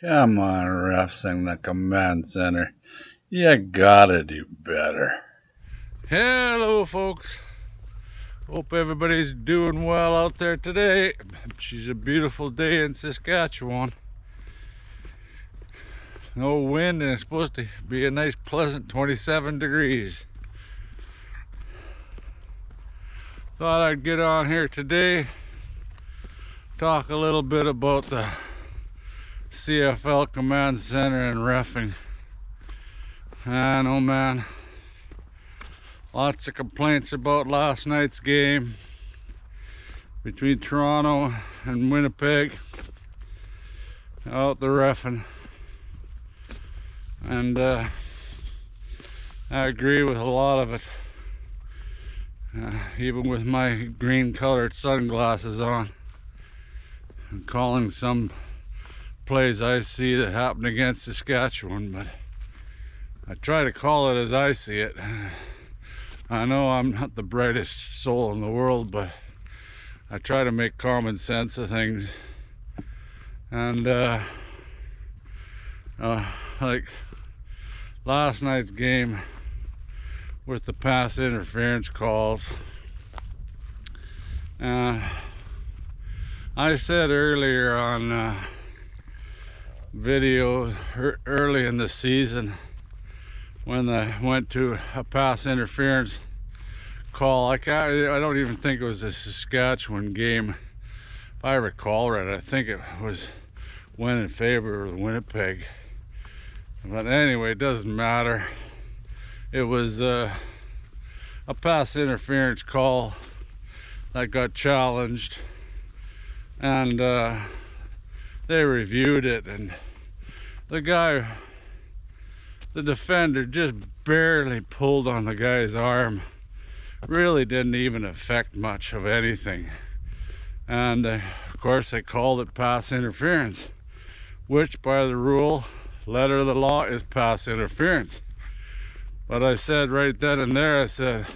Come on, refs in the command center. You gotta do better. Hello, folks. Hope everybody's doing well out there today. She's a beautiful day in Saskatchewan. No wind, and it's supposed to be a nice, pleasant 27 degrees. Thought I'd get on here today, talk a little bit about the CFL command center and reffing. I know, man. Lots of complaints about last night's game between Toronto and Winnipeg out the reffing, and I agree with a lot of it, even with my green colored sunglasses on. I'm calling some plays I see that happen against Saskatchewan, but I try to call it as I see it. I know I'm not the brightest soul in the world, but I try to make common sense of things. And like last night's game with the pass interference calls, I said earlier on video early in the season, when I went to a pass interference call, I don't even think it was a Saskatchewan game. If I recall right, I think it went in favor of Winnipeg. But anyway, it doesn't matter. It was a pass interference call that got challenged, and they reviewed it, and the defender just barely pulled on the guy's arm. Really didn't even affect much of anything. And of course they called it pass interference, which by the rule, letter of the law, is pass interference. But I said right then and there, I said,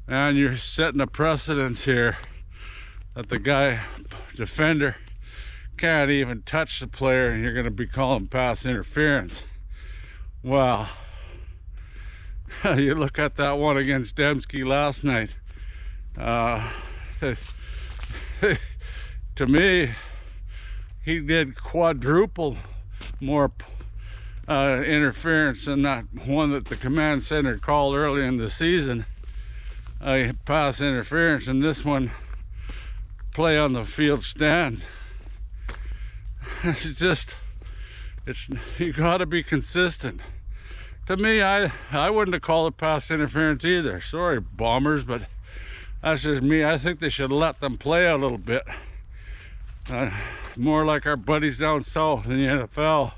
man, you're setting a precedence here that the defender can't even touch the player, and you're going to be calling pass interference. Well, you look at that one against Dembski last night. To me, he did quadruple more interference than that one that the command center called early in the season. Pass interference, and this one, play on the field stands. You got to be consistent. To me, I wouldn't have called it pass interference either. Sorry, Bombers, but that's just me. I think they should let them play a little bit. More like our buddies down south in the NFL.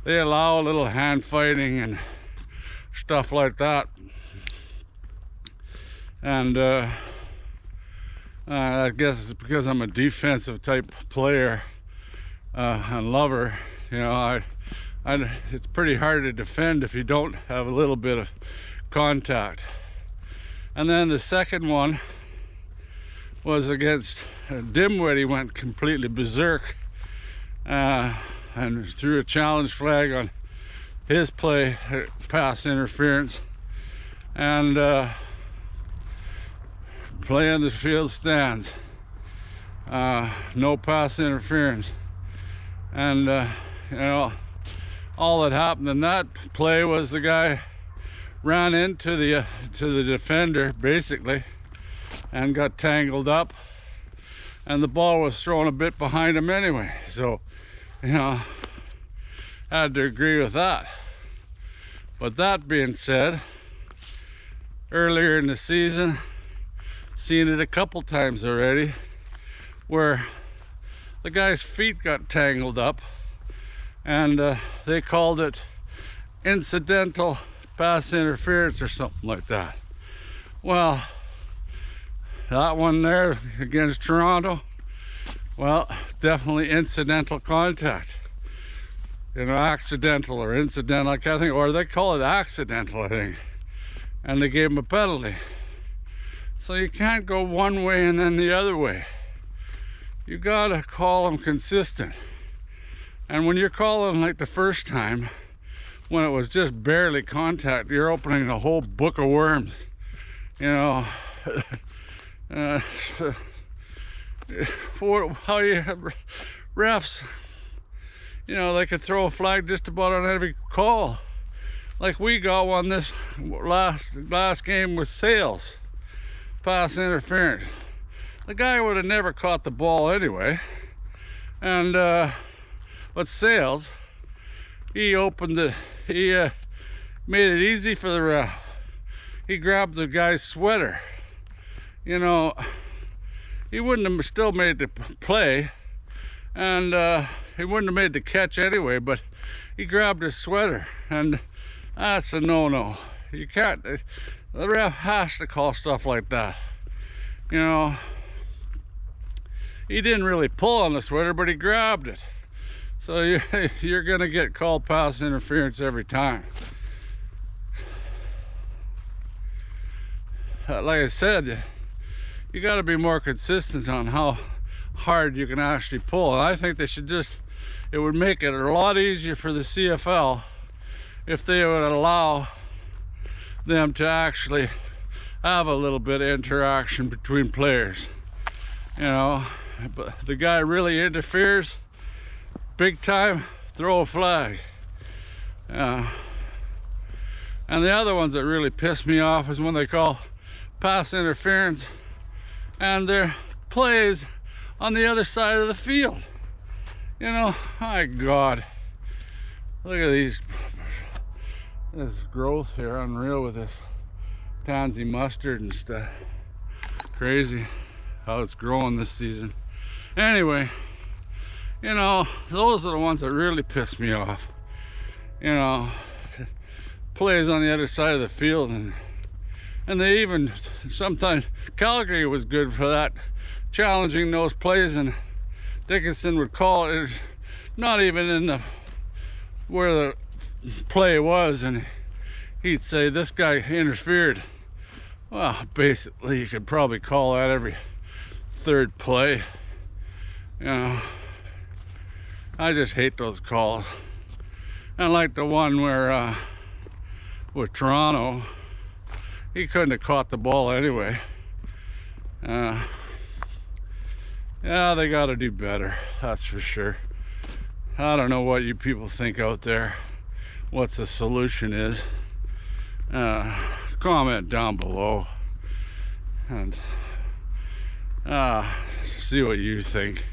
They allow a little hand fighting and stuff like that. And I guess it's because I'm a defensive type player and lover. You know, it's pretty hard to defend if you don't have a little bit of contact. And then the second one was against Dimwitty. Went completely berserk and threw a challenge flag on his play, pass interference, and play on the field stands, no pass interference. And you know, all that happened in that play was the guy ran into the defender basically and got tangled up, and the ball was thrown a bit behind him anyway. So, you know, I had to agree with that. But that being said, earlier in the season, seen it a couple times already, where the guy's feet got tangled up, and they called it incidental pass interference or something like that. Well, that one there against Toronto, well, definitely incidental contact. You know, accidental or incidental, I can't think, or they call it accidental, I think. And they gave him a penalty. So you can't go one way and then the other way. You gotta call them consistent. And when you're calling like the first time, when it was just barely contact, you're opening a whole book of worms. You know, how you have refs, you know, they could throw a flag just about on every call. Like we got one this last game with Sales, pass interference. The guy would have never caught the ball anyway. And but Sales, he made it easy for the ref. He grabbed the guy's sweater. You know, he wouldn't have still made the play, and he wouldn't have made the catch anyway, but he grabbed his sweater, and that's a no-no. You can't, the ref has to call stuff like that. You know, he didn't really pull on the sweater, but he grabbed it. So you're gonna get called pass interference every time. Like I said, you got to be more consistent on how hard you can actually pull. And I think they should it would make it a lot easier for the CFL if they would allow them to actually have a little bit of interaction between players. You know, but the guy really interferes big time, throw a flag. And the other ones that really piss me off is when they call pass interference and their plays on the other side of the field. You know, my God, look at this growth here, unreal with this tansy mustard and stuff. Crazy how it's growing this season. Anyway, you know, those are the ones that really piss me off. You know, plays on the other side of the field, and they even sometimes, Calgary was good for that, challenging those plays, and Dickinson would call it not even in where the play was, and he'd say this guy interfered. Well, basically you could probably call that every third play. You know, I just hate those calls. And like the one where with Toronto, he couldn't have caught the ball anyway. Yeah, they got to do better, that's for sure. I don't know what you people think out there, what the solution is. Comment down below and see what you think.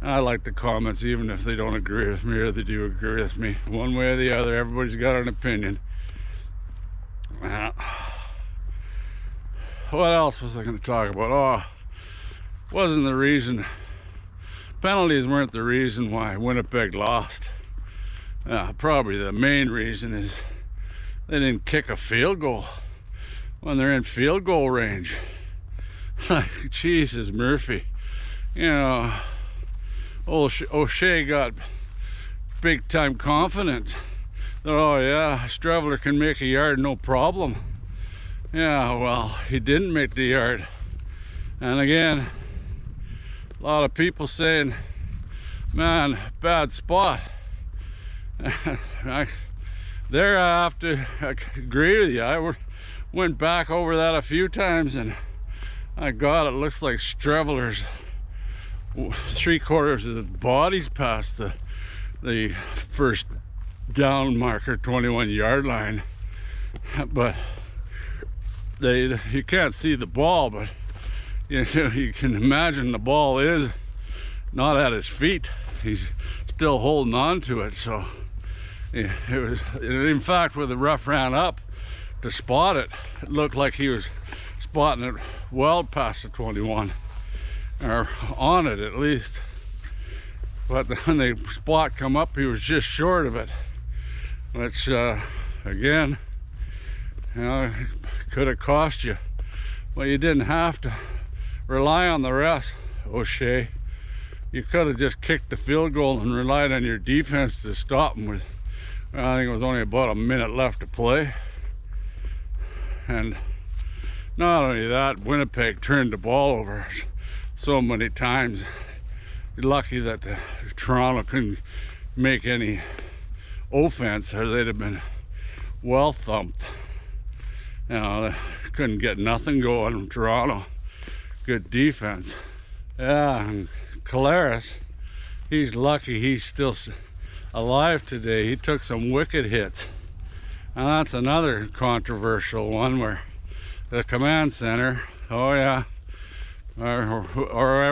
I like the comments even if they don't agree with me or they do agree with me. One way or the other, everybody's got an opinion. What else was I going to talk about? Oh, wasn't the reason, penalties weren't the reason why Winnipeg lost. Probably the main reason is they didn't kick a field goal when they're in field goal range. Like, Jesus, Murphy. You know, old O'Shea got big time confident that, oh yeah, Streveler can make a yard no problem. Yeah, well, he didn't make the yard. And again, a lot of people saying, man, bad spot. There I have to agree with you. I went back over that a few times, and my God, it looks like Streveler's 3/4 of his body's past the first down marker, 21-yard line. But you can't see the ball, but you can imagine the ball is not at his feet. He's still holding on to it. So yeah, it was, in fact, where the ref ran up to spot it, it looked like he was spotting it well past the 21, or on it at least. But when the spot come up, he was just short of it, which again, you know, could have cost you. Well, you didn't have to rely on the refs, O'Shea. You could have just kicked the field goal and relied on your defense to stop them with, well, I think it was only about a minute left to play. And not only that, Winnipeg turned the ball over so many times. You're lucky that Toronto couldn't make any offense, or they'd have been well thumped. You know, they couldn't get nothing going from Toronto. Good defense. Yeah, and Collaros, he's lucky he's still alive today. He took some wicked hits. And that's another controversial one where the command center, oh yeah, or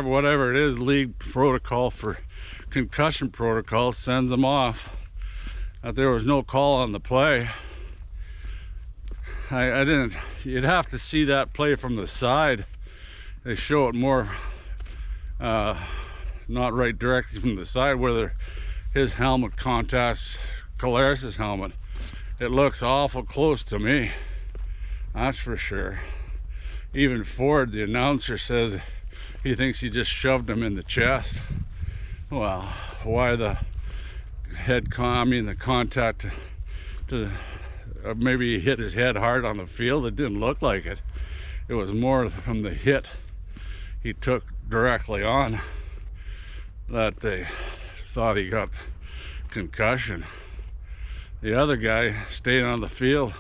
whatever it is, league protocol for concussion protocol, sends them off. That there was no call on the play. I didn't, you'd have to see that play from the side. They show it more, not right directly from the side, whether his helmet contacts Collaros' helmet. It looks awful close to me, that's for sure. Even Ford, the announcer, says he thinks he just shoved him in the chest. Well, why the the contact to maybe he hit his head hard on the field? It didn't look like it. It was more from the hit he took directly on that they thought he got concussion. The other guy stayed on the field.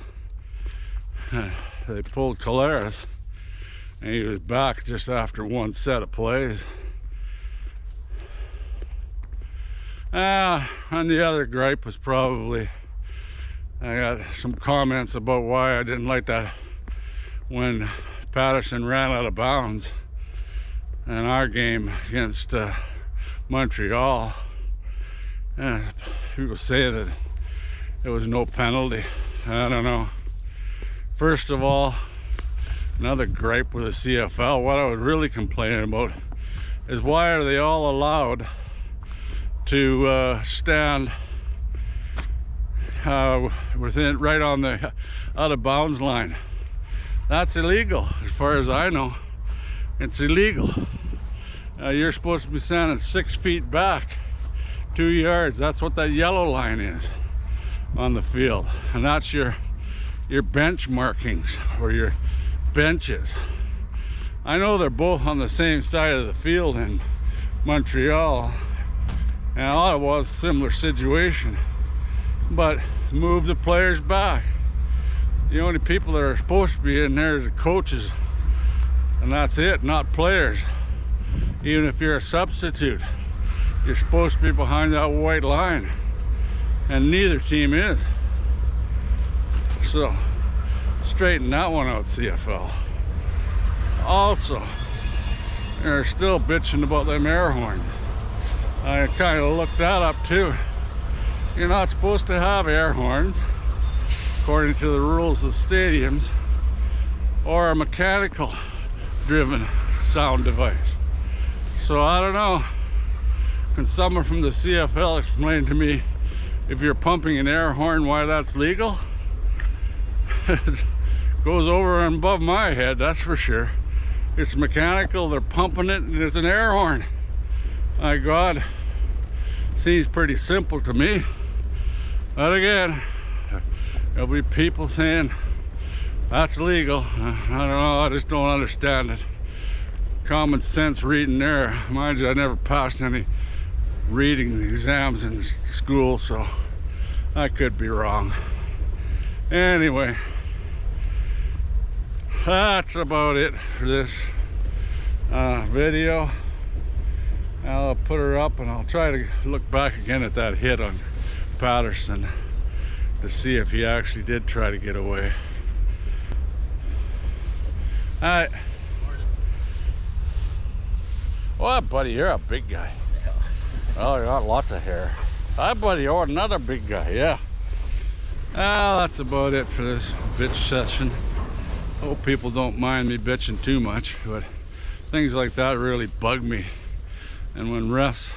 They pulled Collaros and he was back just after one set of plays. And the other gripe was probably, I got some comments about why I didn't like that when Patterson ran out of bounds in our game against Montreal. And people say that there was no penalty. I don't know. First of all, another gripe with the CFL, what I was really complaining about is why are they all allowed to stand within, right on the out of bounds line? That's illegal as far as I know. It's illegal. You're supposed to be standing 6 feet back, 2 yards. That's what that yellow line is on the field, and that's your bench markings or your benches. I know they're both on the same side of the field in Montreal, and Ottawa was a similar situation, but move the players back. The only people that are supposed to be in there are the coaches, and that's it, not players. Even if you're a substitute, you're supposed to be behind that white line, and neither team is. So straighten that one out, CFL. Also, they're still bitching about them air horns. I kind of looked that up too. You're not supposed to have air horns according to the rules of stadiums, or a mechanical driven sound device. So I don't know, can someone from the CFL explain to me, if you're pumping an air horn, why that's legal? It goes over and above my head, that's for sure. It's mechanical, they're pumping it, and it's an air horn. My God, seems pretty simple to me. But again, there'll be people saying that's legal. I don't know, I just don't understand it. Common sense reading there. Mind you, I never passed any reading exams in school, so I could be wrong. Anyway, that's about it for this video. I'll put her up and I'll try to look back again at that hit on Patterson to see if he actually did try to get away. Alright. Well, buddy, you're a big guy. Oh, you got lots of hair. Hi, buddy, you're another big guy, yeah. Well, that's about it for this bitch session. Hope people don't mind me bitching too much, but things like that really bug me. And when refs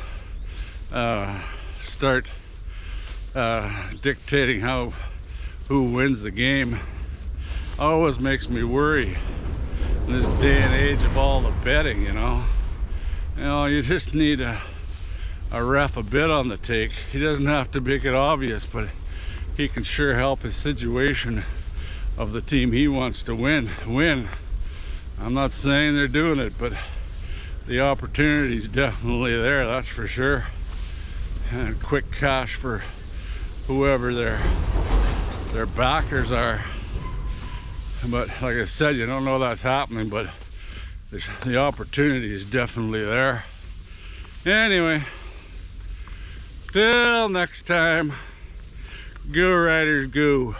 start dictating who wins the game, always makes me worry in this day and age of all the betting, you know. You know, you just need a ref a bit on the take. He doesn't have to make it obvious, but he can sure help his situation of the team he wants to win. I'm not saying they're doing it, but the opportunity's definitely there, that's for sure. and quick cash for whoever their backers are. But like I said, you don't know that's happening, but the opportunity is definitely there. Anyway, till next time, go Riders go.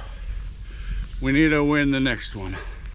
We need to win the next one.